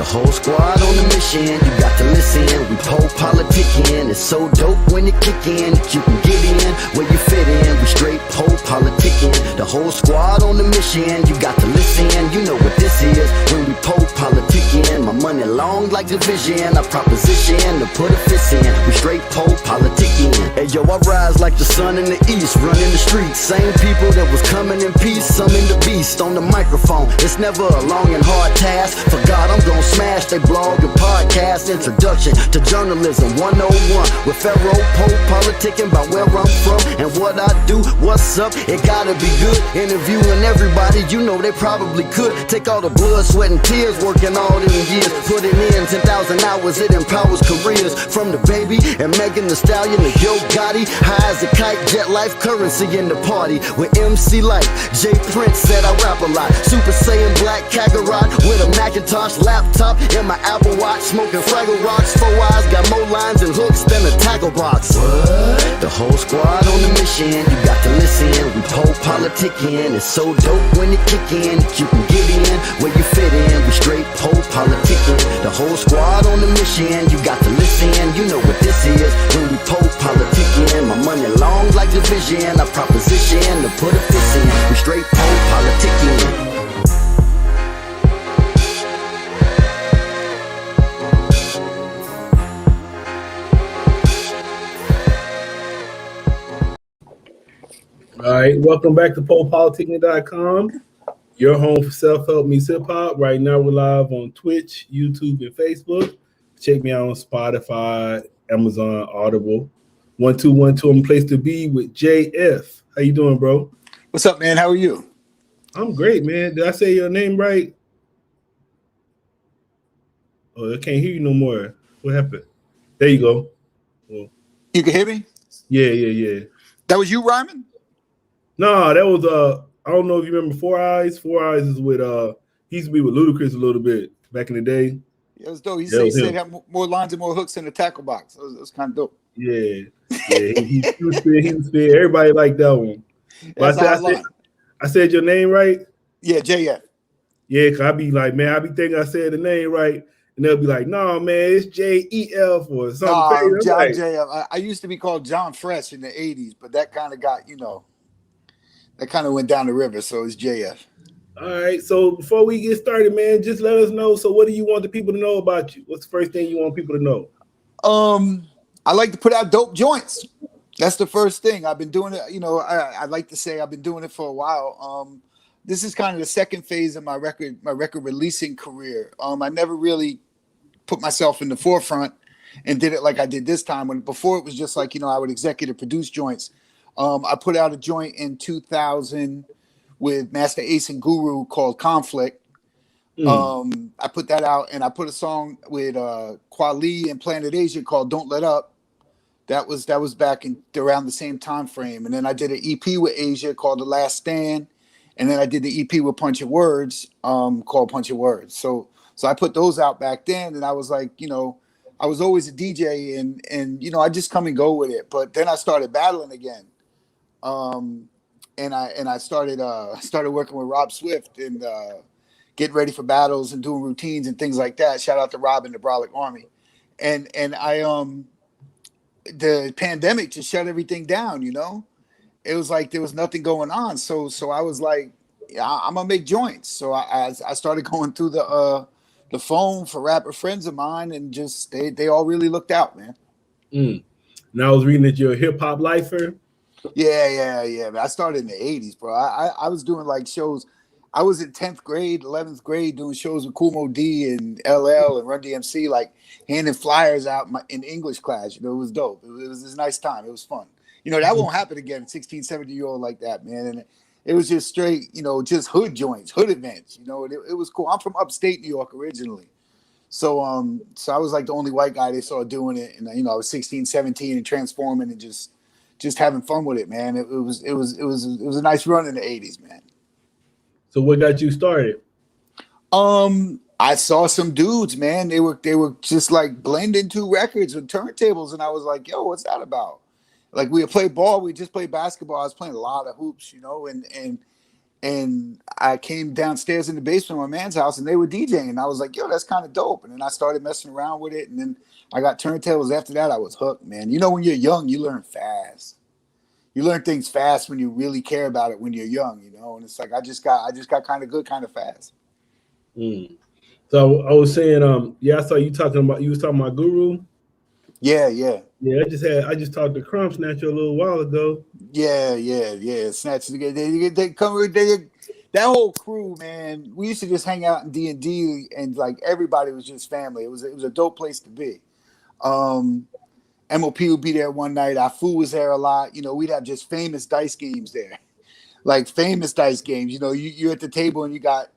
whole squad on the mission, you got to listen. We politickin', it's so dope when it kick in. You can get in where you fit in. We straight politickin', the whole squad on the mission, you got to listen. You know what this is when we politickin'. My money long like division, I proposition to put a fist in. We straight politickin'. Hey yo, I rise like the sun in the east, running the streets. Same people that was coming in peace, summon the beast on the microphone. It's never a long and hard task. For God, I'm gon' smash they blog and podcast. Introduction to journalism 101 with Pharaoh politicking about where I'm from and what I do. What's up? It gotta be good. Interviewing everybody, you know they probably could. Take all the blood, sweat, and tears, working all them years. Put it in 10,000 hours, it empowers careers. From the baby and Megan Thee Stallion to Yo Gotti. High as a kite, jet life currency in the party. With MC Light, J Prince said I rap a lot. Super Saiyan Black Kakarot with a Macintosh laptop in my Apple Watch. Smoking Fraggle Rocks, 4 eyes, got more lines and hooks than a tackle box. What? The whole squad on the mission, you got to listen. We politickin', it's so dope when it kick in. You can get in where you fit in. We straight politickin', the whole squad on the mission, you got to listen. You know what this is when we politickin'. My money long like division, I proposition to put a fist in. We straight politickin'. All right, welcome back to politick.com, your home for self-help meets hip-hop. Right now we're live on Twitch, YouTube, and Facebook. Check me out on Spotify, Amazon, Audible. 1212, I'm a place to be with JF. How you doing, bro? What's up, man? How are you? I'm great, man. Did I say your name right? Oh, I can't hear you no more. What happened? There you go. Well, you can hear me? Yeah. That was you rhyming? No, that was I don't know if you remember 4 Eyes. 4 Eyes is with he used to be with Ludacris a little bit back in the day. Yeah, it was dope. He said he had more lines and more hooks in the tackle box. It was kind of dope. Yeah. He was spit. Everybody liked that one. But I said your name right? Yeah, JF. Yeah, cause I be like, man, I be thinking I said the name right, and they'll be like, no, man, it's JEF or something. No, John JF. I used to be called John Fresh in the 80s, but that kind of got, that kind of went down the river, so it's JF. All right, so before we get started, man, just let us know. So what do you want the people to know about you? What's the first thing you want people to know? I like to put out dope joints. That's the first thing. I've been doing it, I like to say I've been doing it for a while. This is kind of the second phase of my record releasing career. I never really put myself in the forefront and did it like I did this time. When before it was just like, I would executive produce joints. I put out a joint in 2000 with Masta Ace and Guru called Conflict. I put that out, and I put a song with Kweli and Planet Asia called Don't Let Up. That was back in around the same time frame. And then I did an EP with Asia called The Last Stand. And then I did the EP with Punch Your Words called Punch Your Words. So I put those out back then, and I was like, I was always a DJ, and I just come and go with it. But then I started battling again. And I started working with Rob Swift and getting ready for battles and doing routines and things like that. Shout out to Rob and the Brolicarmy. And I the pandemic just shut everything down, It was like there was nothing going on. So I was like, I'm gonna make joints. So I started going through the phone for rapper friends of mine, and just they all really looked out, man. Now I was reading that you're a hip hop lifer. Yeah. I started in the 80s, bro. I was doing like shows. I was in 10th grade, 11th grade doing shows with Kool Moe Dee and LL and Run DMC, like handing flyers out in English class. It was dope. It was a nice time. It was fun. That won't happen again, 16, 17-year-old like that, man. And it was just straight, just hood joints, hood events. It was cool. I'm from upstate New York originally. So I was like the only white guy they saw doing it. And, I was 16, 17 and transforming and just having fun with it, man. It was a nice run in the 80s, man. So what got you started? I saw some dudes, man. They were just like blending two records with turntables, and I was like, yo, what's that about? Like we would play ball, we just played basketball. I was playing a lot of hoops, and I came downstairs in the basement of my man's house and they were DJing. And I was like, yo, that's kind of dope. And then I started messing around with it. And then I got turntables. After that, I was hooked, man. You know, when you're young, you learn fast. You learn things fast when you really care about it when you're young, you know. And it's like I just got kind of good, kind of fast. So I was saying, I saw you was talking about Guru. Yeah. Yeah, I just talked to Crumb Snatcher a little while ago. Yeah. Snatch they come that whole crew, man. We used to just hang out in D&D, and like everybody was just family. It was a dope place to be. MOP would be there one night. Afu was there a lot. You know, we'd have just famous dice games there, like famous dice games. You know, you're at the table and you got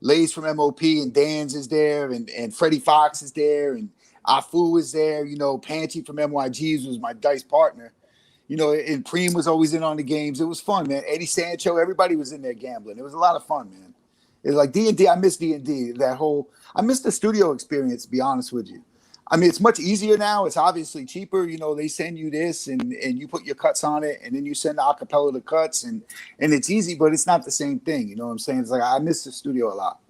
Lays from MOP and Dan's is there, and Freddie Fox is there, and Afu is there. You know, Panchi from MYGs was my dice partner. You know, and Preem was always in on the games. It was fun, man. Eddie Sancho, everybody was in there gambling. It was a lot of fun, man. It was like D&D. I miss D&D. I miss the studio experience, to be honest with you. I mean, it's much easier now. It's obviously cheaper. You know, they send you this and you put your cuts on it, and then you send the acapella the cuts, and it's easy, but it's not the same thing. You know what I'm saying? It's like I miss the studio a lot.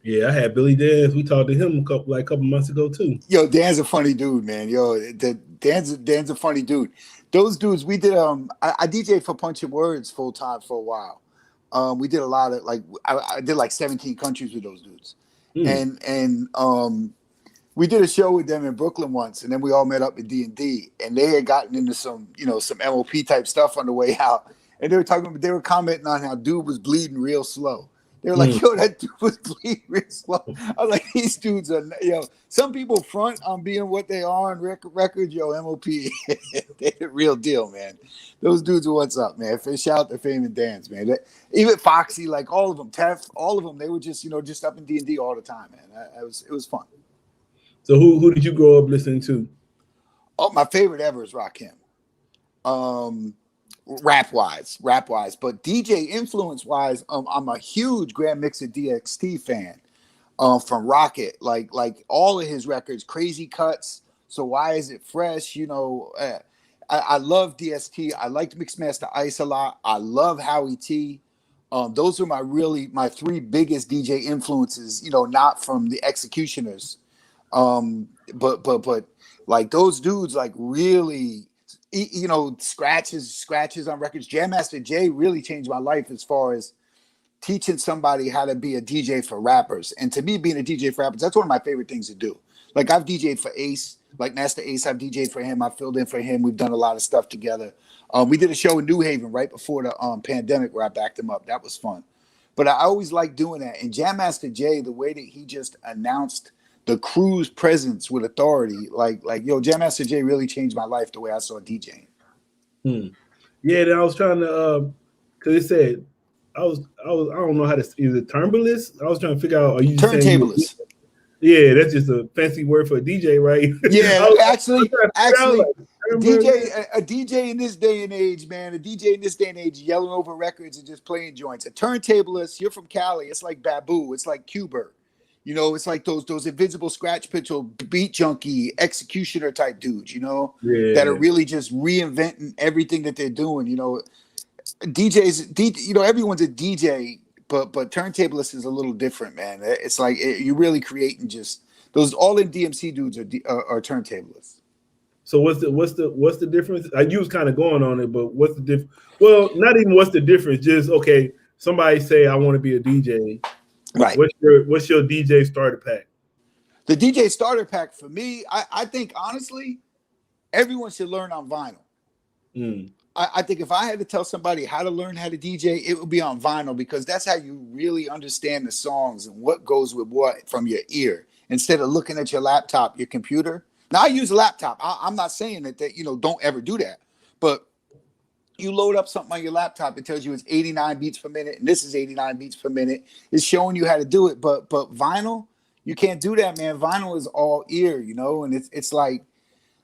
Yeah, I had Billy Dance. We talked to him a couple months ago too. Yo, Dan's a funny dude, man. Yo, Dan's a funny dude. Those dudes, we did. I DJed for Punch and Words full time for a while. We did a lot of I did like 17 countries with those dudes, and we did a show with them in Brooklyn once, and then we all met up at D&D, and they had gotten into some MOP type stuff on the way out, and they were commenting on how dude was bleeding real slow. They were like, yo, that dude was bleeding real slow. I was like, these dudes are, some people front on being what they are on record. Yo, MOP, they're the real deal, man. Those dudes are what's up, man. Shout out to Fame and Dance, man. Even Foxy, like all of them, Tef, all of them, they were just, just up in D&D all the time, man. It was fun. So who did you grow up listening to? Oh, my favorite ever is Rakim. Rap wise, but DJ influence wise, I'm a huge Grand Mixer DXT fan. From Rocket, like all of his records, Crazy Cuts. So Why Is It Fresh? I love DST. I liked Masta Ace a lot. I love Howie T. Those are my three biggest DJ influences. Not from the Executioners. But like those dudes, like really, scratches on records. Jam Master Jay really changed my life as far as teaching somebody how to be a DJ for rappers. And to me, being a DJ for rappers, that's one of my favorite things to do. Like I've DJed for Ace, like Masta Ace, I've DJed for him. I filled in for him. We've done a lot of stuff together. We did a show in New Haven right before the pandemic where I backed him up. That was fun. But I always like doing that. And Jam Master Jay, the way that he just announced the crew's presence with authority, like Jam Master Jay really changed my life the way I saw DJing. Yeah, then I was trying to, cause it said I don't know how to, is it turntablist? I was trying to figure out, are you turntablist? Yeah, that's just a fancy word for a DJ, right? Yeah, actually, a DJ in this day and age, man, yelling over records and just playing joints. A turntablist, you're from Cali, it's like Babu, it's like Q-Bert. It's like those invisible scratch pitcher, beat junkie, executioner type dudes, that are really just reinventing everything that they're doing. DJs, everyone's a DJ, but turntablist is a little different, man. It's like you're really creating just those all in DMC dudes are turntablists. So what's the difference? You was kind of going on it, but what's the difference? Well, not even what's the difference. Just okay. Somebody say I want to be a DJ. Right. What's your DJ starter pack? The DJ starter pack for me, I think honestly, everyone should learn on vinyl. I think if I had to tell somebody how to learn how to DJ, it would be on vinyl because that's how you really understand the songs and what goes with what from your ear instead of looking at your laptop, your computer. Now I use a laptop. I'm not saying that don't ever do that, but you load up something on your laptop, it tells you it's 89 beats per minute, and this is 89 beats per minute. It's showing you how to do it, but vinyl, you can't do that, man. Vinyl is all ear, and it's like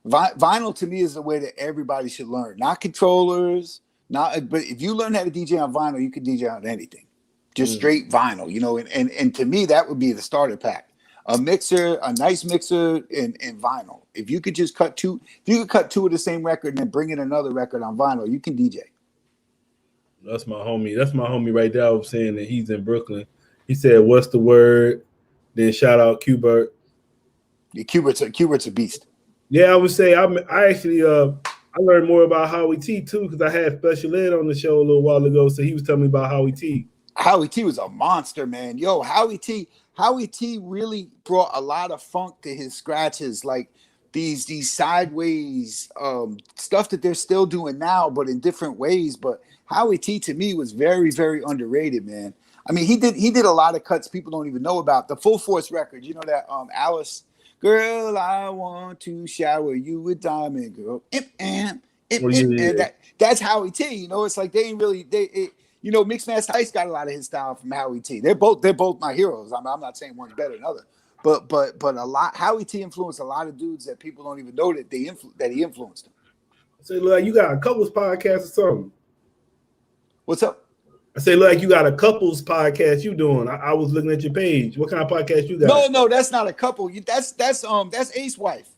vinyl to me is the way that everybody should learn. Not controllers, but if you learn how to DJ on vinyl, you can DJ on anything, just straight vinyl, And to me, that would be the starter pack. A mixer, a nice mixer, and vinyl. If you could just cut two of the same record and then bring in another record on vinyl, you can DJ. That's my homie. That's my homie right there. I was saying that he's in Brooklyn. He said, "What's the word?" Then shout out Qbert. Yeah, Cubert's a beast. Yeah, I would say I actually I learned more about Howie T too because I had Special Ed on the show a little while ago. So he was telling me about Howie T. Howie T was a monster, man. Yo, Howie T really brought a lot of funk to his scratches, like these sideways stuff that they're still doing now, but in different ways. But Howie T to me was very, very underrated, man. I mean, he did a lot of cuts people don't even know about. The Full Force record, you know that Alice, girl, I want to shower you with diamond, girl. That's Howie T. You know, it's like they ain't really you know, Mixed Masta Ace got a lot of his style from Howie T. They're both my heroes. I'm not saying one's better than the other, but a lot Howie T influenced a lot of dudes that people don't even know that that he influenced them. So like you got a couples podcast or something. What's up? I say like you got a couples podcast you doing. I was looking at your page. What kind of podcast you got? No, that's not a couple. That's Ace's wife.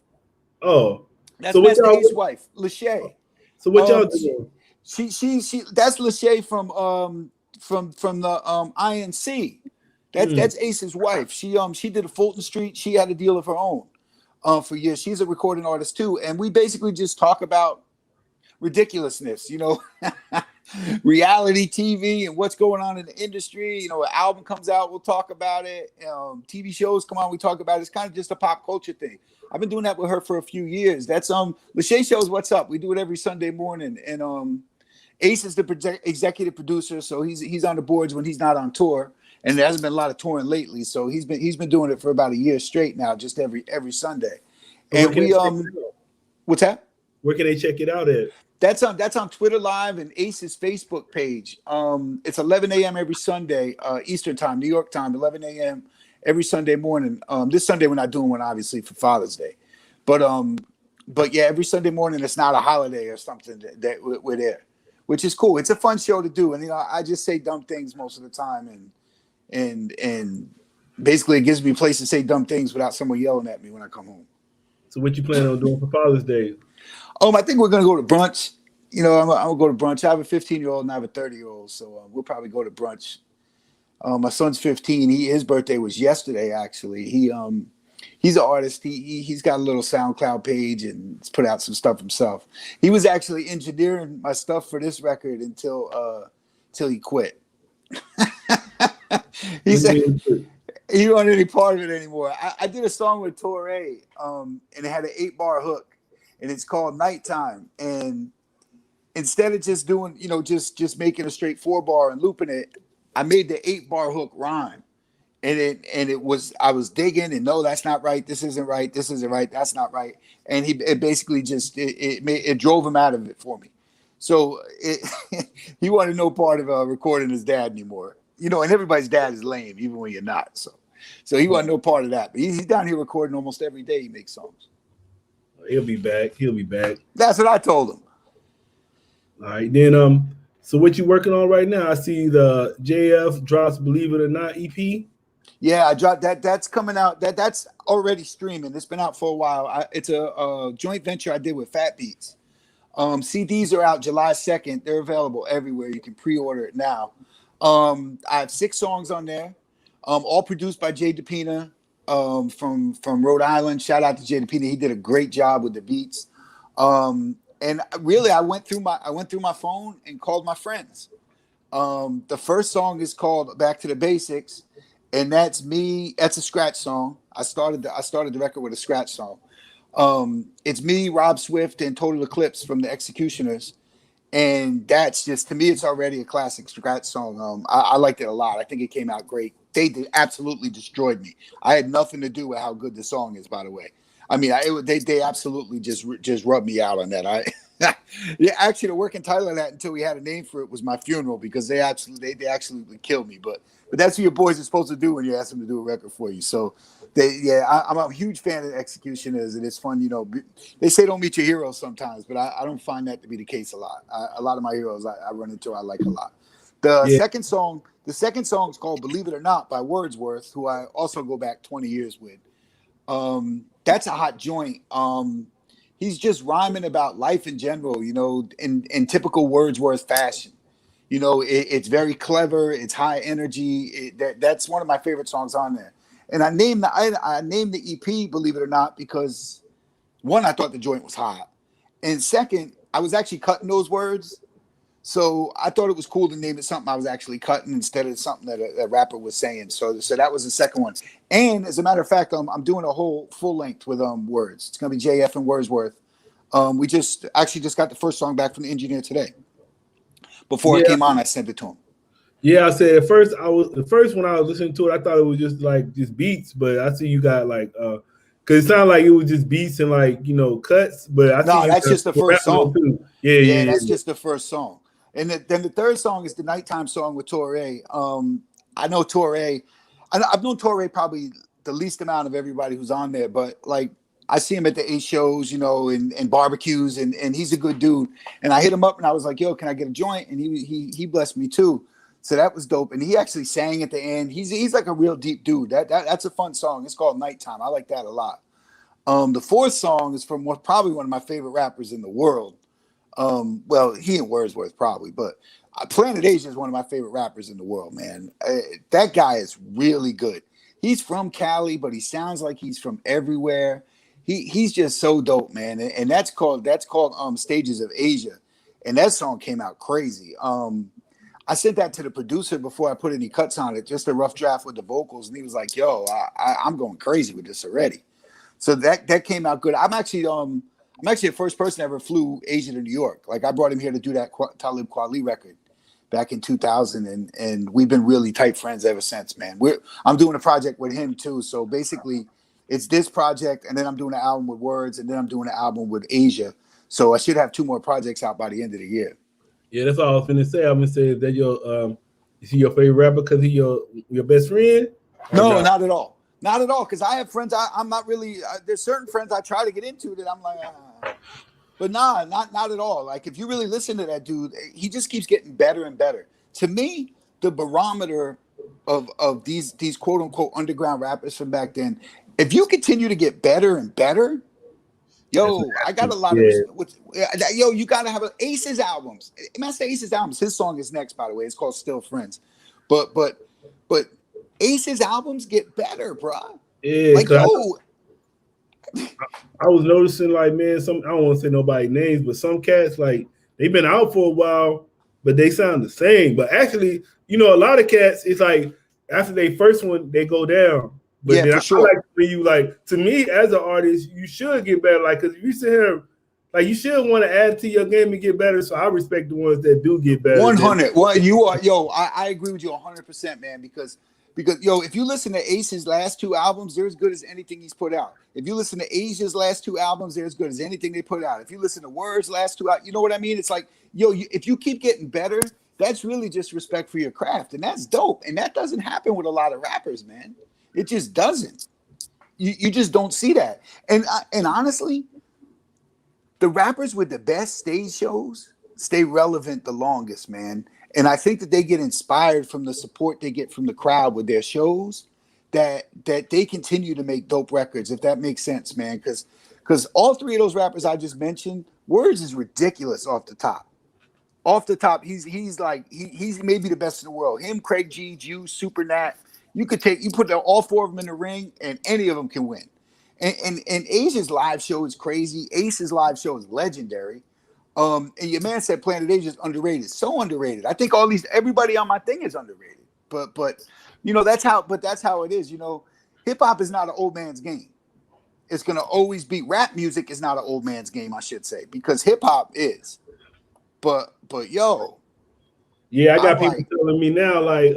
Oh, that's so Masta Ace's wife, Lachey. So what y'all doing? She that's Lachey from the INC. That's Ace's wife. She did a Fulton Street. She had a deal of her own for years. She's a recording artist too, and we basically just talk about ridiculousness, you know, reality TV and what's going on in the industry. You know, an album comes out, we'll talk about it. TV shows come on, we talk about it. It's kind of just a pop culture thing. I've been doing that with her for a few years. That's Lachey shows What's Up. We do it every Sunday morning, and Ace is the executive producer, so he's on the boards when he's not on tour. And there hasn't been a lot of touring lately, so he's been doing it for about a year straight now, just every Sunday. And we what's that? Where can they check it out at? That's on Twitter Live and Ace's Facebook page. It's 11 a.m. every Sunday, Eastern time, New York time, 11 a.m. every Sunday morning. This Sunday we're not doing one, obviously, for Father's Day, but yeah, every Sunday morning it's not a holiday or something that we're there, which is cool. It's a fun show to do, and you know I just say dumb things most of the time, and basically it gives me a place to say dumb things without someone yelling at me when I come home. So what you plan on doing for Father's Day? I think we're gonna go to brunch. You know, I'm gonna go to brunch. I have a 15-year-old and I have a 30-year-old, so we'll probably go to brunch. My son's 15. His birthday was yesterday, actually. He's an artist. He's got a little SoundCloud page and he's put out some stuff himself. He was actually engineering my stuff for this record until he quit. He said he didn't want any part of it anymore. I did a song with Torae, and it had an 8-bar hook, and it's called Nighttime. And instead of just doing, you know, just making a straight 4-bar and looping it, I made the 8-bar hook rhyme. And I was digging and no, that's not right. This isn't right. This isn't right. That's not right. And it basically just it drove him out of it for me. So he wanted no part of recording his dad anymore. You know, and everybody's dad is lame, even when you're not. So he wanted no part of that. But he's down here recording almost every day. He makes songs. He'll be back. That's what I told him. All right, then so what you working on right now? I see the JF drops Believe It or Not EP. Yeah, I dropped that. That's coming out. That's already streaming. It's been out for a while. It's a joint venture I did with FatBeats. CDs are out July 2nd. They're available everywhere. You can pre-order it now. I have 6 songs on there, all produced by Jay DePina from Rhode Island. Shout out to Jay DePina. He did a great job with the beats. And really, I went through my phone and called my friends. The first song is called Back to the Basics, and that's me. That's a scratch song. I started the record with a scratch song. It's me, Rob Swift, and Total Eclipse from the Executioners. And that's just, to me, it's already a classic scratch song. I liked it a lot. I think it came out great. They absolutely destroyed me. I had nothing to do with how good the song is, by the way. I mean, they absolutely just rubbed me out on that. Yeah, actually, the working title of that until we had a name for it was My Funeral, because they absolutely killed me. But that's what your boys are supposed to do when you ask them to do a record for you. So I'm a huge fan of the Executioners, and it's fun. You know, they say don't meet your heroes sometimes, but I don't find that to be the case a lot. A lot of my heroes I run into, I like a lot. The second song is called Believe It or Not by Wordsworth, who I also go back 20 years with. That's a hot joint. He's just rhyming about life in general, you know, in typical Wordsworth fashion. You know, it's very clever. It's high energy. That's one of my favorite songs on there. And I named the EP, believe it or not, because one, I thought the joint was hot, and second, I was actually cutting those words, so I thought it was cool to name it something I was actually cutting instead of something that a rapper was saying. So that was the second one. And as a matter of fact, I'm doing a whole full length with Words. It's gonna be JF and Wordsworth. We just got the first song back from the engineer today. Before it came on, I sent it to him. Yeah, I said at first the first one I was listening to it, I thought it was just like just beats, but I see you got like because it sounded like it was just beats and like cuts, but that's just the first song too. Yeah, that's just the first song, and then the third song is the nighttime song with Torae. I know Torae, I've known Torae probably the least amount of everybody who's on there, but like I see him at the Ace shows, and barbecues, and he's a good dude. And I hit him up and I was like, yo, can I get a joint? And he blessed me too. So that was dope. And he actually sang at the end. He's like a real deep dude. That's a fun song. It's called Nighttime. I like that a lot. The fourth song is from probably one of my favorite rappers in the world. Well, he and Wordsworth probably, but Planet Asia is one of my favorite rappers in the world, man. That guy is really good. He's from Cali, but he sounds like he's from everywhere. He's just so dope, man. And that's called Stages of Asia. And that song came out crazy. I sent that to the producer before I put any cuts on it, just a rough draft with the vocals. And he was like, yo, I'm going crazy with this already. So that came out good. I'm actually the first person that ever flew Asia to New York. Like I brought him here to do that Talib Kweli record back in 2000. And we've been really tight friends ever since, man. I'm doing a project with him too. So basically it's this project, and then I'm doing an album with Words, and then I'm doing an album with Asia. So I should have 2 more projects out by the end of the year. Yeah, that's all I was gonna say. I'm gonna say that is he your favorite rapper because he your best friend? No, not at all. Not at all. Because I have friends. I'm not really. There's certain friends I try to get into that I'm like, but nah, not at all. Like if you really listen to that dude, he just keeps getting better and better. To me, the barometer of these quote unquote underground rappers from back then, if you continue to get better and better. Yo, I got a lot of yo. You gotta have Ace's albums. Masta Ace's albums. His song is next, by the way. It's called "Still Friends," but Ace's albums get better, bro. Yeah, like yo. I was noticing, like, man, I don't want to say nobody's names, but some cats like they've been out for a while, but they sound the same. But actually, a lot of cats, it's like after they first one, they go down. But yeah, then for sure. Like when you to me as an artist, you should get better. Like, cause if you sit here, like you should want to add to your game and get better. So I respect the ones that do get better. 100. Well, you are, yo. I agree with you 100%, man. Because yo, if you listen to Ace's last 2 albums, they're as good as anything he's put out. If you listen to Asia's last 2 albums, they're as good as anything they put out. If you listen to Words' last 2 out, you know what I mean? It's like, yo, if you keep getting better, that's really just respect for your craft, and that's dope. And that doesn't happen with a lot of rappers, man. It just doesn't. You just don't see that. And honestly, the rappers with the best stage shows stay relevant the longest, man. And I think that they get inspired from the support they get from the crowd with their shows, that they continue to make dope records, if that makes sense, man. Because all 3 of those rappers I just mentioned, Words is ridiculous off the top. Off the top, he's maybe the best in the world. Him, Craig G, Juice, Super Nat. You put all 4 of them in the ring, and any of them can win. And Asia's live show is crazy. Ace's live show is legendary. And your man said Planet Asia is underrated. So underrated. I think everybody on my thing is underrated. But that's how it is. Hip hop is not an old man's game. It's gonna always be. Rap music is not an old man's game, I should say, because hip hop is. But yo. Yeah, I got people telling me now, like,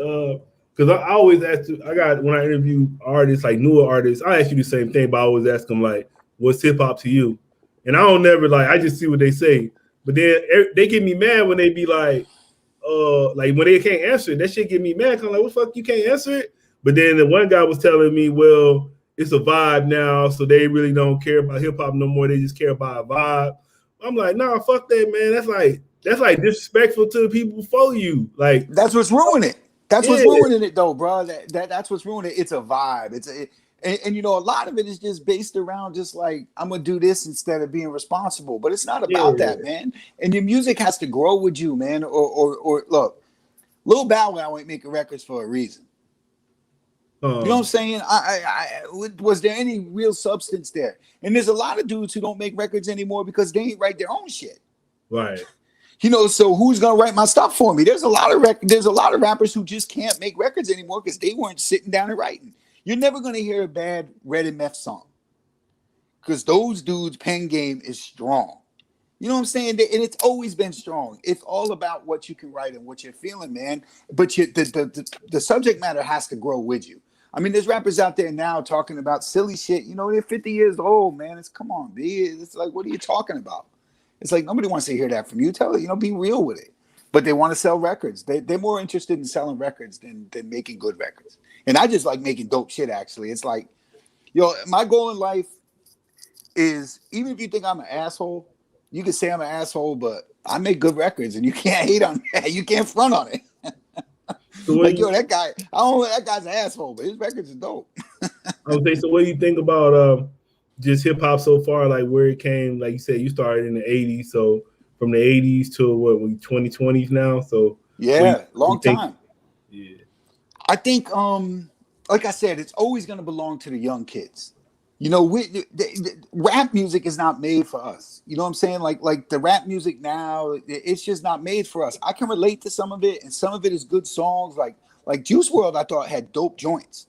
because I always ask, when I interview artists, like newer artists, I ask you the same thing, but I always ask them, like, what's hip hop to you? And I don't never, I just see what they say. But then they get me mad when they be like when they can't answer it. That shit get me mad. I'm like, what the fuck, you can't answer it? But then the one guy was telling me, well, it's a vibe now, so they really don't care about hip hop no more. They just care about a vibe. I'm like, nah, fuck that, man. That's like disrespectful to the people before you. Like, that's what's ruining it. That's what's ruining it, though, bro. That's what's ruining it. It's a vibe. And a lot of it is just based around just like, I'm gonna do this instead of being responsible. But it's not about that, man. And your music has to grow with you, man. Or look, Lil Bow Wow ain't making records for a reason. You know what I'm saying? Was there any real substance there? And there's a lot of dudes who don't make records anymore because they ain't write their own shit. Right. You know, so who's gonna write my stuff for me? There's a lot of rappers who just can't make records anymore because they weren't sitting down and writing. You're never gonna hear a bad Red and Meth song because those dudes' pen game is strong. You know what I'm saying? And it's always been strong. It's all about what you can write and what you're feeling, man. But the subject matter has to grow with you. I mean, there's rappers out there now talking about silly shit. You know, they're 50 years old, man. It's come on, B. It's like, what are you talking about? It's like nobody wants to hear that from you. Tell it, you know, be real with it. But they want to sell records. They're more interested in selling records than making good records. And I just like making dope shit, actually. It's like, yo, my goal in life is, even if you think I'm an asshole, you can say I'm an asshole, but I make good records and you can't hate on that. You can't front on it. So like, yo, that guy, I don't know, that guy's an asshole, but his records are dope. Okay, so what do you think about just hip hop so far, like where it came? Like you said, you started in the 80s, so from the 80s to what, we 2020s now? So yeah, long time. Yeah. I think, like I said, it's always going to belong to the young kids. You know, the rap music is not made for us. You know what I'm saying? Like the rap music now, it's just not made for us. I can relate to some of it, and some of it is good songs. Like Juice WRLD, I thought had dope joints.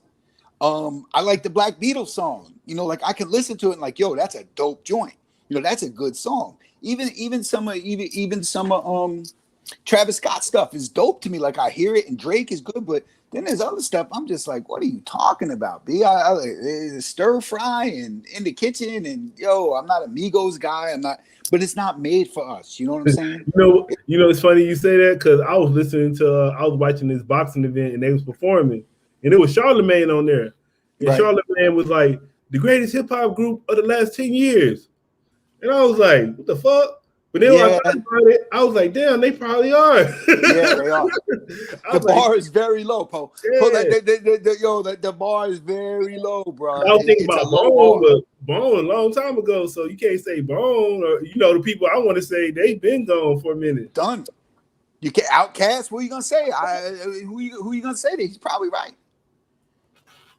I like the Black Beatles song. You know, like I can listen to it and like, yo, that's a dope joint. You know, that's a good song. Even some of Travis Scott stuff is dope to me. Like I hear it, and Drake is good, but then there's other stuff I'm just like, what are you talking about, B? I stir fry and in the kitchen, and yo, I'm not a Migos guy. But it's not made for us. You know what I'm saying? You know, it's funny you say that because I was watching this boxing event and they was performing, and it was Charlemagne on there, and right. Charlemagne was like the greatest hip hop group of the last 10 years, and I was like, what the fuck? But then when I thought about it, I was like, damn, they probably are. Yeah, they are. The bar is very low, Po. Yeah. The bar is very low, bro. I was thinking about Bone, but Bone a long time ago, so you can't say Bone, or you know, the people I want to say they've been gone for a minute. Done. You can't Outkast. What are you gonna say? Who you gonna say that? He's probably right.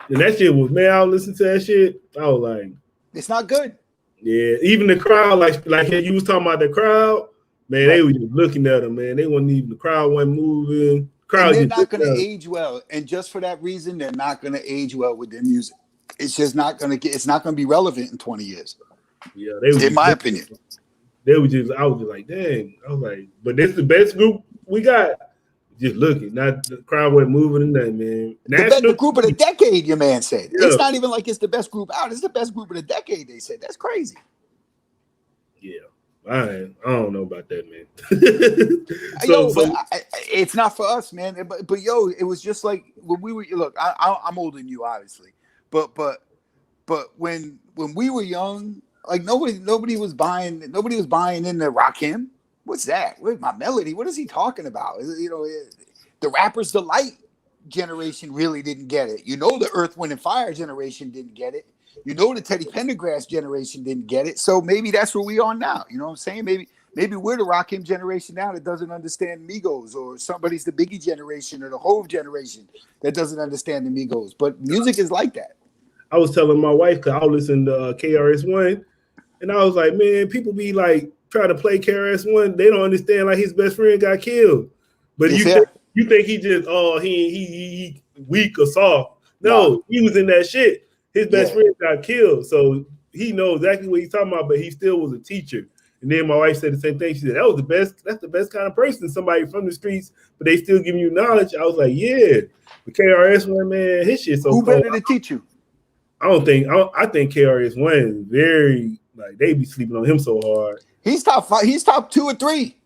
And that shit was, man, I was listening to that shit. I was like, it's not good. Yeah, even the crowd, like you was talking about the crowd, man, they were just looking at them, man. They wasn't even, the crowd wasn't moving. And they're not going to age well, and just for that reason, they're not going to age well with their music. It's just not going to it's not going to be relevant in 20 years. Yeah, they were, in my opinion. They were just, I was just like, dang. I was like, but this is the best group we got. Just looking, not the crowd wasn't moving and nothing, man. The group of the decade, your man said. Yeah. It's not even like it's the best group out. It's the best group of the decade, they said. That's crazy. Yeah. I don't know about that, man. It's not for us, man. But yo, it was just like when we were, look, I'm older than you, obviously. But when we were young, like nobody was buying into Rakim. What's that? Where's my melody? What is he talking about? You know, the Rapper's Delight generation really didn't get it. You know, the Earth, Wind, and Fire generation didn't get it. You know, the Teddy Pendergrass generation didn't get it. So maybe that's where we are now. You know what I'm saying? Maybe we're the Rakim generation now that doesn't understand Migos, or somebody's the Biggie generation or the Hove generation that doesn't understand the Migos. But music is like that. I was telling my wife, because I was listening to KRS-One, and I was like, man, people be like, try to play KRS-One, they don't understand like his best friend got killed. But you think he just he weak or soft. No, he was in that shit. His best friend got killed. So he knows exactly what he's talking about, but he still was a teacher. And then my wife said the same thing. She said, that's the best kind of person, somebody from the streets, but they still giving you knowledge. I was like, yeah. The KRS-One, man, his shit's so cool. Who better to teach you? I think KRS-One is very, like, they be sleeping on him so hard. He's top 5. He's top 2 or 3.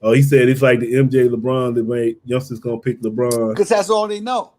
Oh, he said it's like the MJ LeBron debate. Youngsters gonna pick LeBron because that's all they know.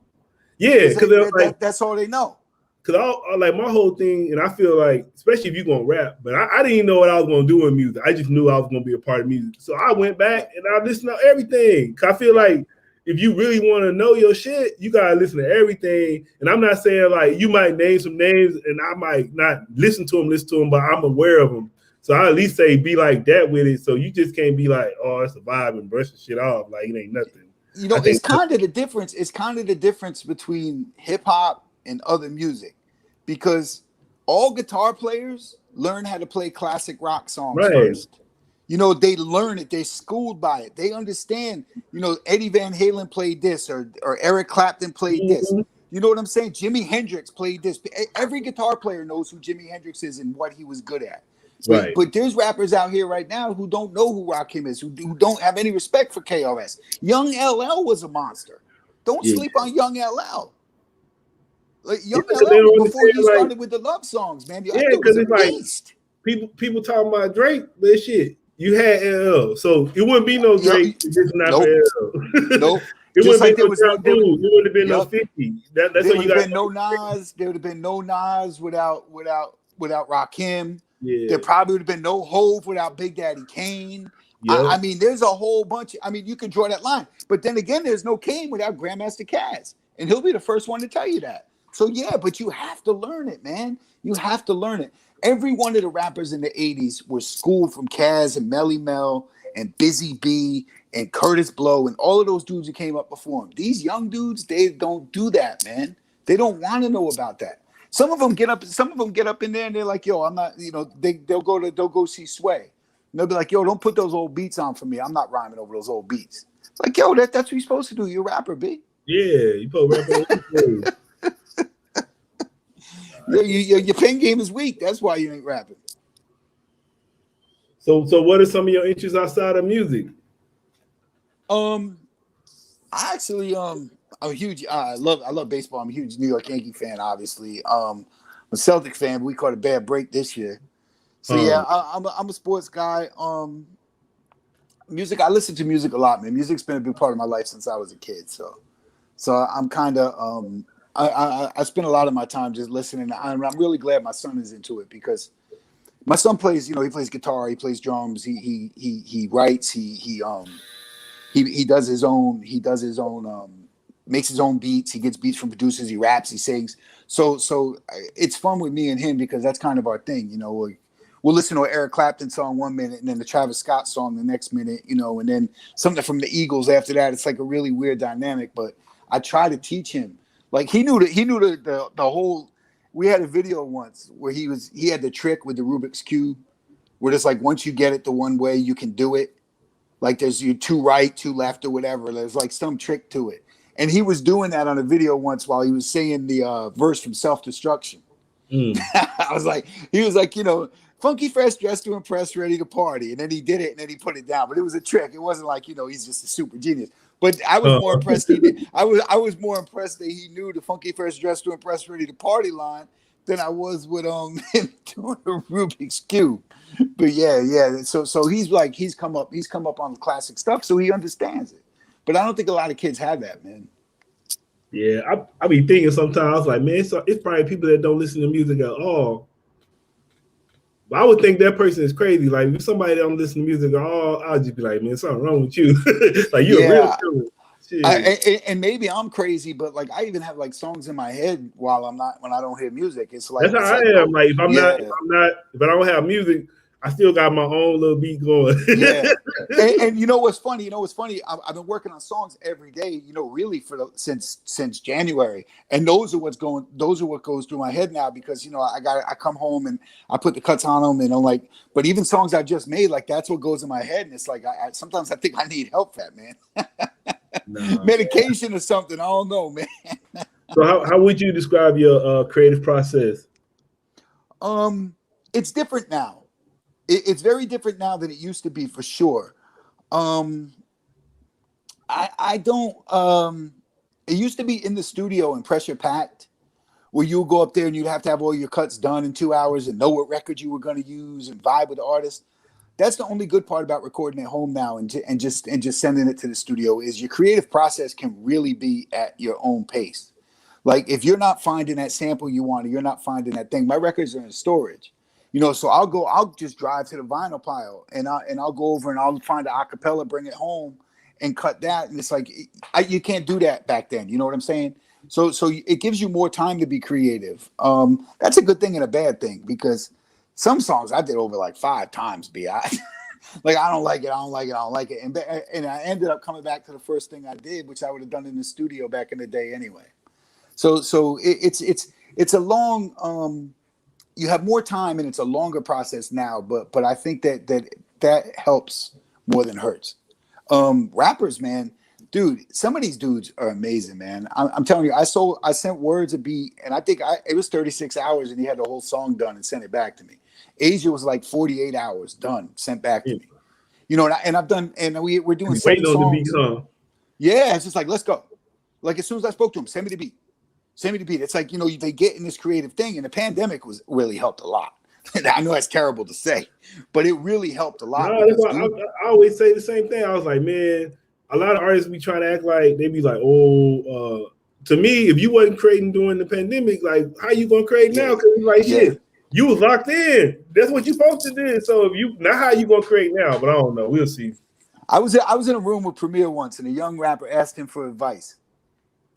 Yeah, because that's all they know. Because I like my whole thing, and I feel like, especially if you're gonna rap, but I didn't even know what I was gonna do in music. I just knew I was gonna be a part of music. So I went back and I listened to everything. Cause I feel like if you really want to know your shit, you gotta listen to everything. And I'm not saying like you might name some names and I might not listen to them, but I'm aware of them. So I at least say be like that with it. So you just can't be like, oh, it's a vibe and brush the shit off. Like it ain't nothing. you know, I think it's kind of the difference. It's kind of the difference between hip hop and other music, because all guitar players learn how to play classic rock songs right, first. You know, they learn it. They're schooled by it. They understand. You know, Eddie Van Halen played this, or Eric Clapton played this. Mhm. You know what I'm saying? Jimi Hendrix played this. Every guitar player knows who Jimi Hendrix is and what he was good at. Right. But there's rappers out here right now who don't know who Rakim is, who don't have any respect for KRS. Young LL was a monster. Don't Yeah. sleep on Young LL. Like Young Yeah, 'cause they don't LL before he understand, like- started with the love songs, man. Yeah, That dude 'cause was a it's like- beast. People talking about Drake, but shit, you had LL, so it wouldn't be no Drake if it's not Nope. for LL. Nope. It Just wouldn't like be there no was no- Trap Food. It wouldn't have been no Yup. 50. That's There what would you have got. been no Nas. There would have been no Nas without Rakim. Yeah. There probably would have been no Hove without Big Daddy Kane. Yeah. I mean, there's a whole bunch. I mean, you can draw that line. But then again, there's no Kane without Grandmaster Caz. And he'll be the first one to tell you that. So, yeah, but you have to learn it, man. You have to learn it. Every one of the rappers in the 80s were schooled from Caz and Melly Mel and Busy B and Curtis Blow and all of those dudes who came up before him. These young dudes, they don't do that, man. They don't want to know about that. Some of them get up in there and they're like, yo, I'm not, you know, they'll go see Sway. And they'll be like, yo, don't put those old beats on for me. I'm not rhyming over those old beats. It's like, yo, that's what you're supposed to do. You're a rapper, B. Yeah, you put rap on. Your pen game is weak. That's why you ain't rapping. So what are some of your interests outside of music? I actually I'm a huge I love baseball. I'm a huge New York Yankee fan, obviously. I'm a Celtic fan, but we caught a bad break this year. So yeah, I'm a sports guy. Music, I listen to music a lot, man. Music's been a big part of my life since I was a kid. So I'm kind of I spend a lot of my time just listening. I'm really glad my son is into it, because my son plays, you know, he plays guitar, he plays drums, he writes, he does his own makes his own beats, he gets beats from producers, he raps, he sings. So it's fun with me and him, because that's kind of our thing, you know. We'll listen to an Eric Clapton song 1 minute and then the Travis Scott song the next minute, you know, and then something from the Eagles after that. It's like a really weird dynamic, but I try to teach him. Like he knew the whole. We had a video once where he had the trick with the Rubik's Cube, where it's like once you get it the one way, you can do it. Like there's you 2 right, 2 left, or whatever. There's like some trick to it, and he was doing that on a video once while he was saying the verse from Self Destruction. I was like, he was like, you know, funky fresh, dressed to impress, ready to party, and then he did it, and then he put it down. But it was a trick. It wasn't like, you know, he's just a super genius. But I was more impressed. I was more impressed that he knew the funky fresh, dressed to impress, ready to party line than I was with him doing the Rubik's Cube. But yeah. So he's come up on the classic stuff, so he understands it. But I don't think a lot of kids have that, man. Yeah, I be thinking sometimes, like, man, it's probably people that don't listen to music at all. But I would think that person is crazy. Like, if somebody don't listen to music at all, I'll just be like, man, something wrong with you. Like, you're a real killer. And maybe I'm crazy, but like I even have like songs in my head when I don't hear music. It's like that's how I am. Like if I don't have music, I still got my own little beat going. Yeah. And you know what's funny? I've been working on songs every day, you know, really since January. And those are what goes through my head now, because, you know, I come home and I put the cuts on them, and I'm like, but even songs I just made, like that's what goes in my head. And it's like, I sometimes I think I need help, Fat Man. Medication or something. I don't know, man. So how would you describe your creative process? It's different now. It's very different now than it used to be, for sure. I don't. It used to be in the studio and pressure packed, where you would go up there and you'd have to have all your cuts done in 2 hours and know what record you were going to use and vibe with the artist. That's the only good part about recording at home now and just sending it to the studio, is your creative process can really be at your own pace. Like if you're not finding that sample you want, or you're not finding that thing, my records are in storage, you know, so I'll just drive to the vinyl pile and I'll go over and I'll find an acapella, bring it home and cut that. And it's like, you can't do that back then. You know what I'm saying? So it gives you more time to be creative. That's a good thing and a bad thing, because some songs I did over like 5 times, Like, I don't like it. I don't like it. I don't like it. And I ended up coming back to the first thing I did, which I would have done in the studio back in the day anyway. So it's a long, you have more time and it's a longer process now, but I think that helps more than hurts. Rappers, man, dude, some of these dudes are amazing, man. I'm telling you, I sent Words a beat, and I think it was 36 hours, and he had the whole song done and sent it back to me. Asia was like 48 hours done, sent back to me. You know, and I've done, and we're doing 7 songs. On the beat, huh? Yeah, it's just like, let's go. Like, as soon as I spoke to him, send me the beat. Send me the beat. It's like, you know, they get in this creative thing, and the pandemic really helped a lot. I know that's terrible to say, but it really helped a lot. No, I always say the same thing. I was like, man, a lot of artists be trying to act like they be like, to me, if you wasn't creating during the pandemic, like, how you gonna create now? Because it's like, shit, you was locked in. That's what you supposed to do. So if you not how you gonna create now, but I don't know. We'll see. I was in a room with Premier once, and a young rapper asked him for advice,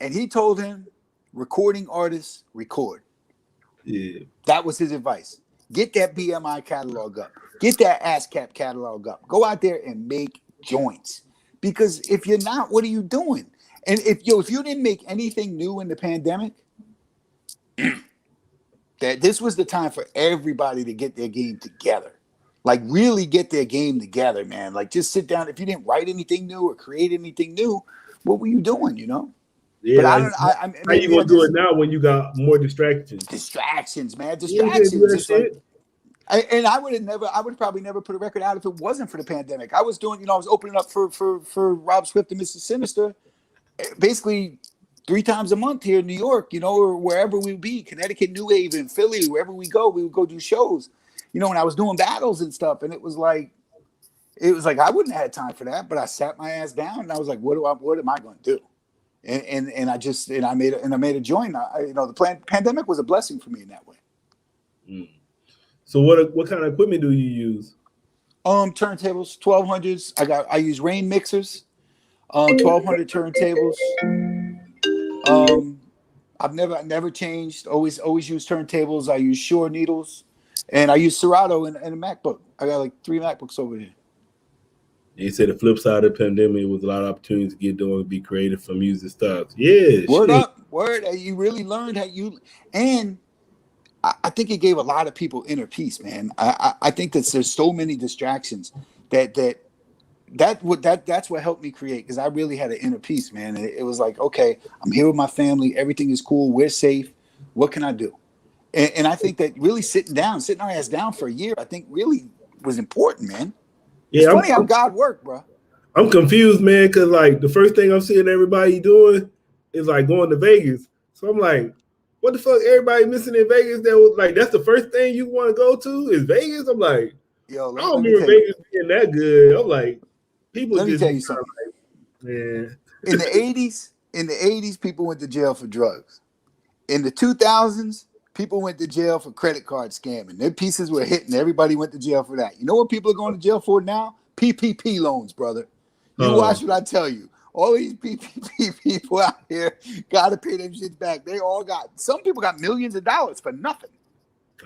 and he told him, recording artists record. Yeah, that was his advice. Get that BMI catalog up. Get that ASCAP catalog up. Go out there and make joints. Because if you're not, what are you doing? And if you didn't make anything new in the pandemic, that this was the time for everybody to get their game together. Like, really get their game together, man. Like, just sit down. If you didn't write anything new or create anything new, what were you doing, you know? Yeah, but how you gonna do it now when you got more distractions? Distractions, man. Distractions. I would probably never put a record out if it wasn't for the pandemic. I was doing, I was opening up for Rob Swift and Mr. Sinister, basically 3 times a month here in New York, or wherever we would be, Connecticut, New Haven, Philly, wherever we would go do shows, and I was doing battles and stuff, and it was like I wouldn't have had time for that, but I sat my ass down and I was like, what am I going to do? And I made a joint. The pandemic was a blessing for me in that way. Mm. So what kind of equipment do you use? Turntables, 1200s. I use Rain mixers, 1200 turntables. I've never changed. Always use turntables. I use Shure needles, and I use Serato and a MacBook. I got like 3 MacBooks over here. You said the flip side of the pandemic was a lot of opportunities to get doing, be creative for music stuff. Yeah. Word up. You really learned and I think it gave a lot of people inner peace, man. I think that there's so many distractions that's what helped me create, because I really had an inner peace, man. It was like, okay, I'm here with my family. Everything is cool. We're safe. What can I do? And I think that really sitting our ass down for a year, I think really was important, man. Yeah, it's funny how God worked, bro. I'm confused, man, because like the first thing I'm seeing everybody doing is like going to Vegas. So I'm like, what the fuck? Everybody missing in Vegas? That was like, that's the first thing you want to go to is Vegas? I'm like, I don't remember Vegas being that good. I'm like, people. Let me tell you something, man. In the 80s, people went to jail for drugs. In the 2000s, people went to jail for credit card scamming. Their pieces were hitting. Everybody went to jail for that. You know what people are going to jail for now? PPP loans, brother. You watch what I tell you. All these PPP people out here got to pay them shit back. Some people got millions of dollars for nothing.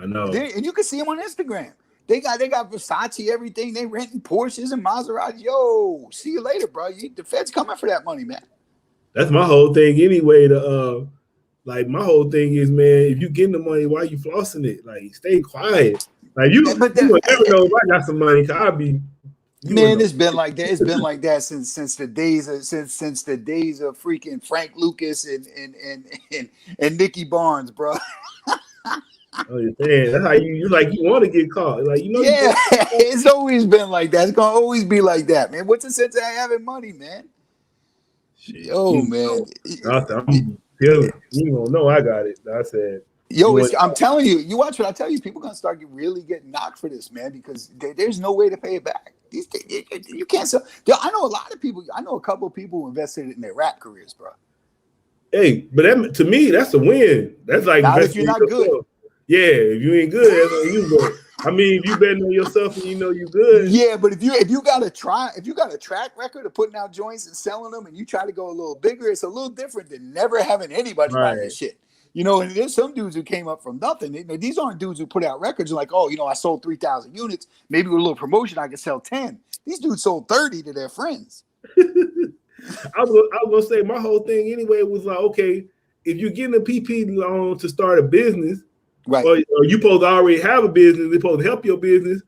I know. And you can see them on Instagram. They got Versace, everything. They renting Porsches and Maseratis. Yo, see you later, bro. The Fed's coming for that money, man. That's my whole thing anyway. Like, my whole thing is, man, if you getting the money, why you flossing it? Like, stay quiet. Like, you never know if I got some money, because I'll be. Man, it's been like that. It's been like that since the days of freaking Frank Lucas and Nicky Barnes, bro. Oh, man, that's how you want to get caught. Like, Yeah, it's always been like that. It's gonna always be like that, man. What's the sense of having money, man? Shit, man. You don't know I got it. I said, I'm telling you, you watch what I tell you. People gonna start really getting knocked for this, man, because there's no way to pay it back. You can't sell. I know a lot of people. I know a couple of people who invested in their rap careers, bro. Hey, but to me, that's a win. That's like not if you're not good. Yeah, if you ain't good, that's on you. But I mean, if you betting on yourself and you know you good. Yeah, but if you got a track record of putting out joints and selling them, and you try to go a little bigger, it's a little different than never having anybody buy your shit. You know, and there's some dudes who came up from nothing. These aren't dudes who put out records and like, oh, I sold 3,000 units. Maybe with a little promotion, I could sell 10. These dudes sold 30 to their friends. I was gonna say my whole thing anyway was like, okay, if you're getting a PP loan to start a business, right? Or you supposed to already have a business, they're supposed to help your business.